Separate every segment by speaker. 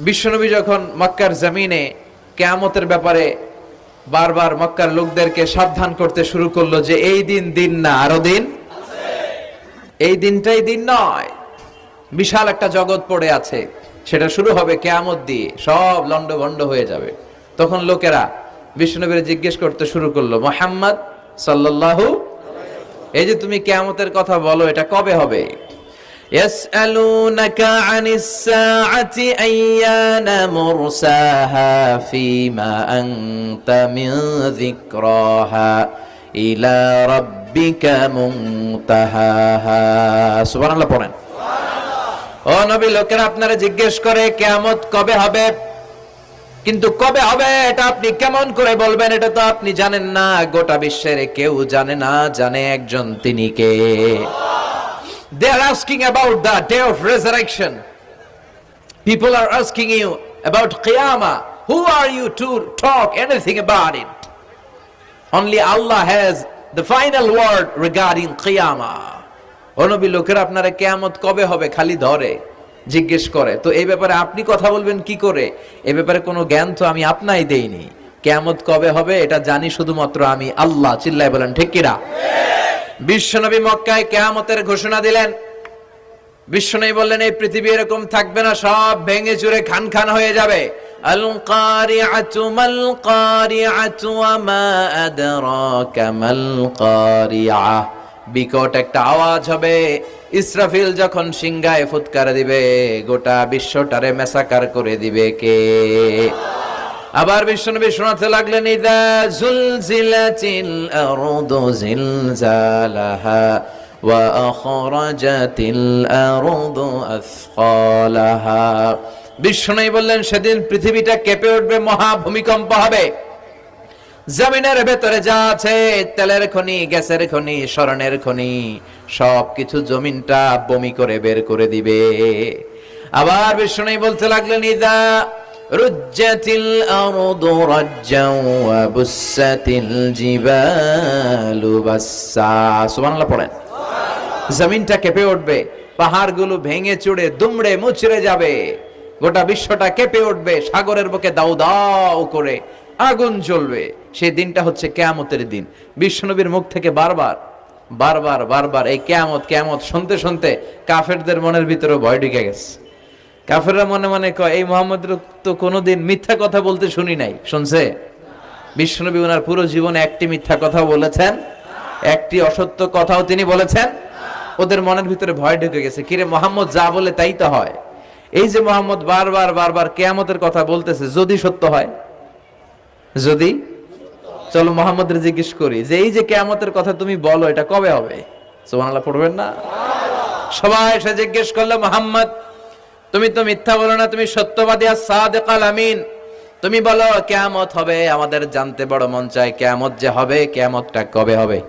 Speaker 1: বিশ্বনবী যখন মক্কার জমিনে কিয়ামতের ব্যাপারে বারবার মক্কার লোকদেরকে সাবধান করতে শুরু করলো যে এই দিন দিন না, আরো দিন আছে, এই দিনটাই দিন নয়, বিশাল একটা জগৎ পড়ে আছে, সেটা শুরু হবে কিয়ামত দিয়ে, সব লন্ডভন্ড হয়ে যাবে। তখন লোকেরা বিশ্বনবীকে জিজ্ঞেস করতে শুরু করলো, মুহাম্মদ সাল্লাল্লাহু, এই যে তুমি কিয়ামতের কথা বলো, এটা কবে হবে? يسألونك عن الساعة أيان مرساها فيما أنت من ذكراها إلى ربك منتهاها سبحان الله পড়েন। ও নবী, লোকেরা আপনারা জিজ্ঞেস করে কিয়ামত কবে হবে, কিন্তু কবে হবে এটা আপনি কেমন করে বলবেন? এটা তো আপনি জানেন না, গোটা বিশ্বের কেউ জানে না, জানে একজন, তিনি কে? They are asking about the day of resurrection. People are asking you about Qiyamah. Who are you to talk anything about it? Only Allah has the final word regarding Qiyamah. ও নবী, লোকেরা আপনারা কিয়ামত কবে হবে খালি ধরে জিজ্ঞেস করে, তো এই ব্যাপারে আপনি কথা বলবেন কি করে? এই ব্যাপারে কোনো জ্ঞান তো আমি আপনাই দেইনি। কিয়ামত কবে হবে এটা জানি শুধুমাত্র আমি আল্লাহ। চিল্লায় বলেন ঠিক কিনা? বিশ্বনবী মক্কায় কিয়ামতের ঘোষণা দিলেন। বিশ্বনবী বললেন, এই পৃথিবী এরকম থাকবে না, সব ভেঙে চুরে খান খান হয়ে যাবে। আল কারিআতু মাল কারিআতু ওয়া মা আদরাকা মাল কারিআহ। বিকট একটা আওয়াজ হবে, ইসরাফিল যখন সিংহায় ফুৎকার দিবে, গোটা বিশ্বটারে মেসাকার করে দিবে কে? আবার বিশ্বনবী শোনাতে লাগলেন, ইযা যুলজিলাতিল আরদু জিলজালাহা ওয়া আখরাজাতিল আরদু আসকালাহা। বিশ্বনবী বললেন, সেদিন পৃথিবীটা কেঁপে উঠবে, মহা ভূমিকম্প হবে। জমিনের ভেতরে যা আছে, তেলের খনি, গ্যাসের খনি, স্বর্ণের খনি, সবকিছু জমিনটা বমি করে বের করে দিবে। আবার বিশ্বনবী বলতে লাগলেন, ইযা রুজ্জাতিল আরদু রাজ্জাও ওয়া বুসাতিল জিবালু বাসসা। সুবহানাল্লাহ পড়েন। জমিনটা কেঁপে উঠবে, পাহাড়গুলো ভেঙে চুরে দুমড়ে মুচড়ে যাবে, গোটা বিশ্বটা কেঁপে উঠবে, সাগরের বুকে দাউ দাউ করে আগুন জ্বলবে। সেই দিনটা হচ্ছে কিয়ামতের দিন। বিশ্বনবীর মুখ থেকে বারবার বারবার বারবার এই কিয়ামত কিয়ামত শুনতে শুনতে কাফেরদের মনের ভিতরে ভয় ঢুকে গেছে। কাফেররা মনে মনে কয়, এই মুহাম্মদের তো কোনোদিন মিথ্যা কথা বলতে শুনি নাই। শুনছে? বিশ্বনবী ওনার পুরো জীবনে একটি মিথ্যা কথা বলেছেন, একটি অসত্য কথাও তিনি বলেছেন। ওদের মনের ভিতরে ভয় ঢুকে গেছে, কিরে মুহাম্মদ যা বলে তাই তো হয়। এই যে মুহাম্মদ বারবার বারবার কিয়ামতের কথা বলতেছে, যদি সত্য হয়, যদি, চলো মুহাম্মদের জিজ্ঞেস করি যে এই যে কিয়ামতের কথা তুমি বলো, এটা কবে হবে? সুবহানাল্লাহ পড়বেন না? সবাই এসে জিজ্ঞেস করলো, মুহাম্মদ তুমি তো মিথ্যা বলো না, তুমি সত্যবাদী আর সাদিক আল আমিন, তুমি বলো কিয়ামত হবে, আমাদের জানতে বড় মন চায় কিয়ামত যে হবে, কিয়ামতটা কবে হবে?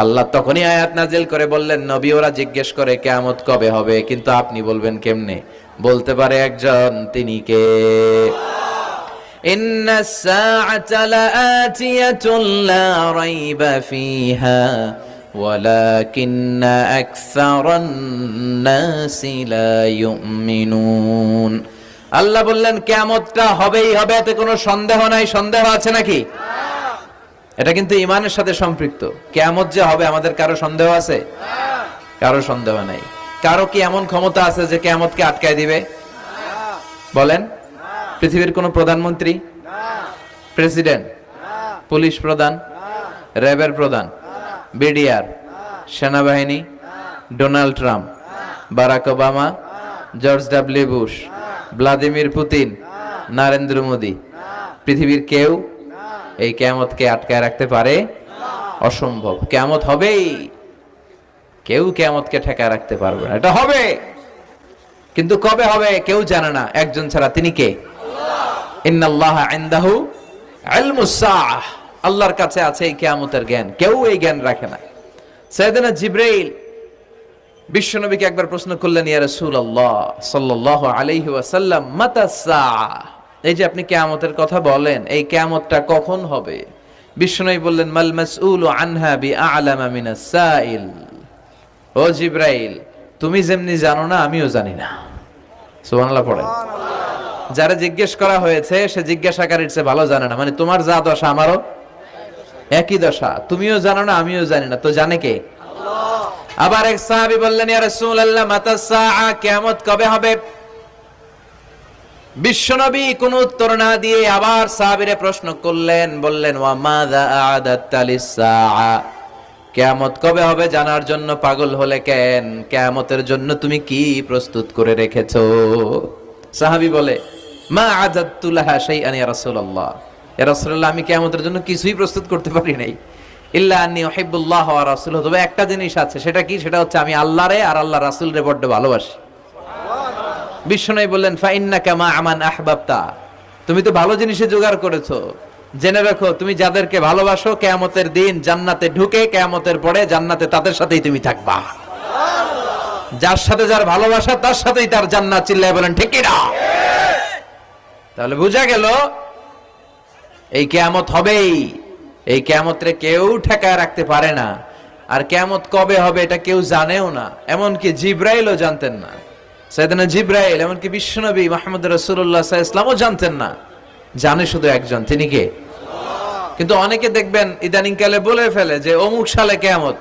Speaker 1: আল্লাহ তখনই আয়াত নাজিল করে বললেন, নবী ওরা জিজ্ঞেস করে কিয়ামত কবে হবে, কিন্তু আপনি বলবেন কেমনে? বলতে পারে একজন, তিনি কে? ইন্নাস সাআতা লাআতিয়াতুন লা রাইবা ফিহা ওয়ালাকিন্না আকসারান নাসি লা ইউমিনুন। আল্লাহ বললেন কিয়ামতটা হবেই হবে, এতে কোনো সন্দেহ নাই। সন্দেহ আছে নাকি? এটা কিন্তু ঈমানের সাথে সম্পৃক্ত। কিয়ামত যে হবে, আমাদের কারো সন্দেহ আছে? কারো সন্দেহ নাই। কারো কি এমন ক্ষমতা আছে যে কিয়ামতকে আটকায় দিবে? বলেন। পৃথিবীর কোন প্রধানমন্ত্রী, প্রেসিডেন্ট, পুলিশ প্রধান, র্যাবের প্রধান, বিডিআর, সেনাবাহিনী, Donald Trump, Barack Obama, George W Bush, Vladimir Putin, Narendra Modi, পৃথিবীর কেউ এই কিয়ামতকে আটকায় রাখতে পারে? অসম্ভব। কিয়ামত হবেই, কেউ কিয়ামতকে ঠেকায় রাখতে পারবে না। এটা হবে, কিন্তু কবে হবে কেউ জানে না, একজন ছাড়া, তিনি কে? ইন্নাল্লাহা ইনদাহু ইলমুস সাআহ। আল্লাহর কাছে আছে এই কিয়ামতের জ্ঞান, কেউ এই জ্ঞান রাখে না। সাইয়েদনা জিবরাইল বিশ্বনবীকে একবার প্রশ্ন করলেন, ইয়া রাসূলুল্লাহ সাল্লাল্লাহু আলাইহি ওয়াসাল্লাম, মাতা সাআহ, এই যে আপনি কিয়ামতের কথা বলেন, এই কিয়ামতটা কখন হবে? বিশ্বনবী বললেন, মাল মাসউলু আনহা বিআলামা মিনাস সাইল। ও জিবরাইল, তুমি যেমনি জানো না, আমিও জানি না। সুবহানাল্লাহ পড়েন। যারা জিজ্ঞেস করা হয়েছে সে জিজ্ঞাসাকারীর চেয়ে ভালো জানে না, মানে তোমার যা দশা আমারও একই দশা, তুমিও জানো না আমিও জানি না, তো জানে কে? আবার এক সাহাবী বললেন, ইয়া রাসূলুল্লাহ মাতা সাআ, কিয়ামত কবে হবে? বিশ্বনবী কোনো উত্তর না দিয়ে আবার সাহাবীরে প্রশ্ন করলেন, বললেন ওয়া মাযা আ'দাতা লিস-সাআ, কিয়ামত কবে হবে জানার জন্য পাগল হলে কেন? কিয়ামতের জন্য তুমি কি প্রস্তুত করে রেখেছো? সাহাবী বলে, মা আ'দাতু লাহা শাইআন ইয়া রাসূলুল্লাহ, ইয়া রাসূলুল্লাহ আমি কিয়ামতের জন্য কিছুই প্রস্তুত করতে পারি নাই, ইল্লা আন্নী উহিব্বুল্লাহ ওয়া রাসূলুহু, তবে একটা জিনিস আছে, সেটা কি? সেটা হচ্ছে আমি আল্লাহরে আর আল্লাহ রাসূলরে বড় ভালোবাসি। বিশ্বনবী বললেন, ফা ইন্নাকা মা আমান আহবাবতা, তুমি তো ভালো জিনিসে জোগাড় করেছো, জেনে রাখো তুমি যাদেরকে ভালোবাসো কিয়ামতের দিন জান্নাতে ঢুকে কিয়ামতের পরে জান্নাতে তাদের সাথেই তুমি থাকবা। যার সাথে যার ভালোবাসা তার সাথেই তার জান্নাত। চিল্লায় বলেন ঠিক কি না? তাহলে বোঝা গেল এই কিয়ামত হবেই, এই কিয়ামতরে কেউ ঠেকায় রাখতে পারে না। আর কিয়ামত কবে হবে এটা কেউ জানেও না, এমনকি জিবরাইলও জানতেন না। সাইয়েদনা জিবরাইল, এমনকি বিশ্বনবী মুহাম্মদ রাসূলুল্লাহ সাল্লাল্লাহু আলাইহি ওয়াসাল্লামও জানতেন না, জানে শুধু একজন, তিনি কে? কিন্তু অনেকে দেখবেন ইদানিং কালে বলে ফেলে যে অমুক সালে কিয়ামত,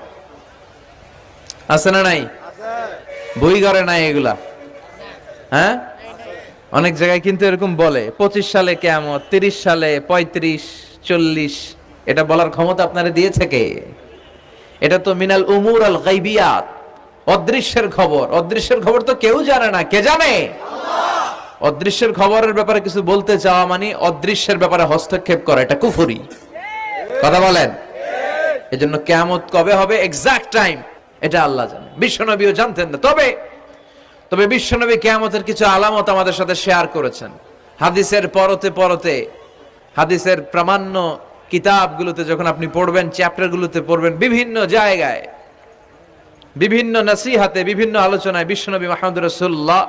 Speaker 1: আছে না নাই? বই করে নাই এগুলা, হ্যাঁ অনেক জায়গায় কিন্তু এরকম বলে 25 সালে কিয়ামত, 30 সালে, 35, 40, এটা বলার ক্ষমতা আপনারা দিয়েছে কে? এটা তো মিনাল উমুর আল গায়বিয়াত, অদৃশ্যের খবর। অদৃশ্যের খবর তো কেউ জানে না, কে জানে? অদৃশ্যের খবরের ব্যাপারে কিছু বলতে চাওয়া মানে অদৃশ্যের ব্যাপারে হস্তক্ষেপ করা, এটা কুফরি। কথা বলেন। এজন্য কিয়ামত কবে হবে এক্সাক্ট টাইম এটা আল্লাহ জানে, বিশ্বনবীও জানতেন না। তবে বিশ্বনবী কিয়ামতের কিছু আলামত আমাদের সাথে শেয়ার করেছেন। হাদিসের পরতে পরতে, হাদিসের প্রামাণ্য কিতাবগুলোতে যখন আপনি পড়বেন, চ্যাপ্টারগুলোতে পড়বেন, বিভিন্ন জায়গায়, বিভিন্ন নসিহাতে, বিভিন্ন আলোচনায় বিশ্বনবী মুহাম্মদ রাসূলুল্লাহ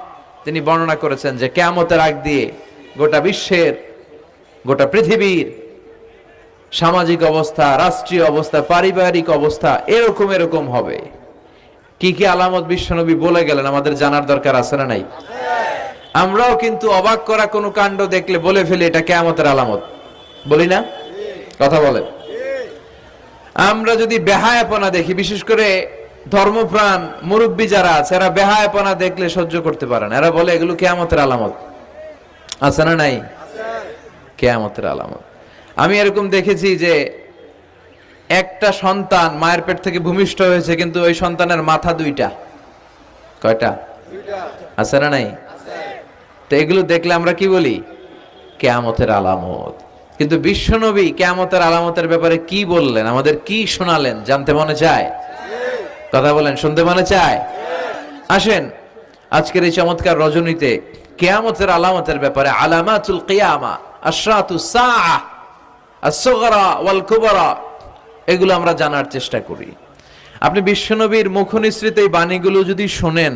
Speaker 1: তিনি বর্ণনা করেছেন যে কিয়ামতের আগ দিয়ে গোটা বিশ্বের, গোটা পৃথিবীর সামাজিক অবস্থা, রাষ্ট্রীয় অবস্থা, পারিবারিক অবস্থা এরকম হবে। কি কি আলামত বিশ্বনবী বলে গেলেন আমাদের জানার দরকার আছে না নাই? আমরাও কিন্তু অবাক করা কোনো কাণ্ড দেখলে বলে ফেলি এটা কিয়ামতের আলামত, বলি না? কথা বলেন। আমরা যদি বেহায়াপনা দেখি, বিশেষ করে ধর্মপ্রাণ মুরব্বী যারা আছে, এরা বেহায়াপনা দেখলে সহ্য করতে পারে না, এরা বলে এগুলো কিয়ামতের আলামত। আছে না নাই? কিয়ামতের আলামত। আমি এরকম দেখেছি যে একটা সন্তান মায়ের পেট থেকে ভূমিষ্ঠ হয়েছে, কিন্তু ওই সন্তানের মাথা দুইটা। কয়টা? আছে না নাই? তো এগুলো দেখলে আমরা কি বলি? কিয়ামতের আলামত। কিন্তু বিশ্বনবী কিয়ামতের আলামতের ব্যাপারে কি বললেন, আমাদের কি শোনালেন, জানতে মনে চায়? কথা বলেন, শুনতে মনে চায়? আসেন আজকের এই চমৎকার রজনীতে কিয়ামতের আলামতের ব্যাপারে, আলামাতুল কিয়ামা, আশরাতুস সাআহ, আস-সুগরা ওয়াল কুবরা, এগুলো আমরা জানার চেষ্টা করি। আপনি বিশ্বনবীর মুখনিসৃত এই বাণীগুলো যদি শোনেন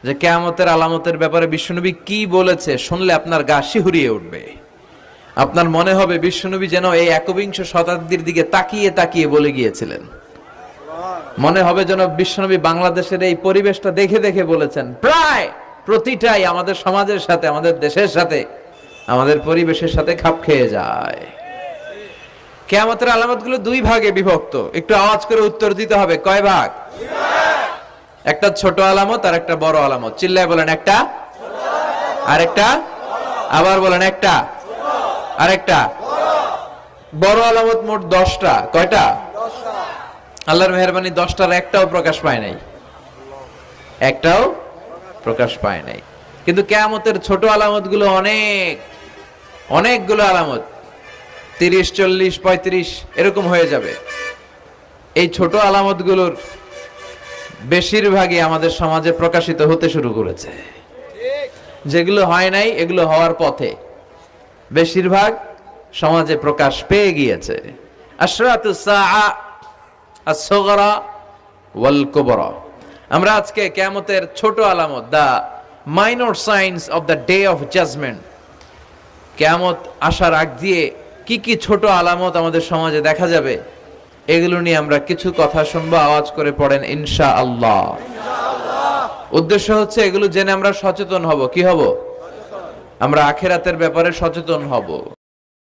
Speaker 1: যে কিয়ামতের আলামতের ব্যাপারে বিশ্বনবী কি বলেছে, শুনলে আপনার গা শিহরিয়ে উঠবে। আপনার মনে হবে বিশ্বনবী যেন এই একবিংশ শতাব্দীর দিকে তাকিয়ে তাকিয়ে বলে গিয়েছিলেন। মনে হবে যেন বিশ্বনবী বাংলাদেশের এই পরিবেশটা দেখে দেখে বলেছেন। প্রায় প্রতিটাই আমাদের সমাজের সাথে, আমাদের দেশের সাথে, আমাদের পরিবেশের সাথে খাপ খেয়ে যায়। কিয়ামতের আলামতগুলো দুই ভাগে বিভক্ত। একটু আওয়াজ করে উত্তর দিতে হবে, কয় ভাগ? একটা ছোট আলামত আর একটা বড় আলামত। চিল্লায় বলেন, একটা আর একটা, আবার বলেন একটা আর একটা। বড় আলামত মোট 10টা। কয়টা? আল্লাহর মেহেরবানি 10টার একটাও প্রকাশ পায় নাই, একটাও প্রকাশ পায় নাই। কিন্তু কিয়ামতের ছোট আলামত গুলো অনেকগুলো আলামত, 30, 40, 35 এরকম হয়ে যাবে। এই ছোট আলামত গুলোর বেশিরভাগই আমাদের সমাজে প্রকাশিত হতে শুরু করেছে। যেগুলো হয় নাই এগুলো হওয়ার পথে, বেশিরভাগ সমাজে প্রকাশ পেয়ে গিয়েছে। আশরাতুস সাআ, আস-সুগরা ওয়াল কুবরা। আমরা আজকে কিয়ামতের ছোট আলামত, the minor signs of the day of judgement, কিয়ামত আসার আগ দিয়ে কি কি ছোট আলামত আমাদের সমাজে দেখা যাবে, এগুলো নিয়ে আমরা কিছু কথা শুনবো। আওয়াজ করে পড়েন ইনশাআল্লাহ। উদ্দেশ্য হচ্ছে এগুলো জেনে আমরা সচেতন হব। কি হব? আমরা আখিরাতের ব্যাপারে সচেতন হব।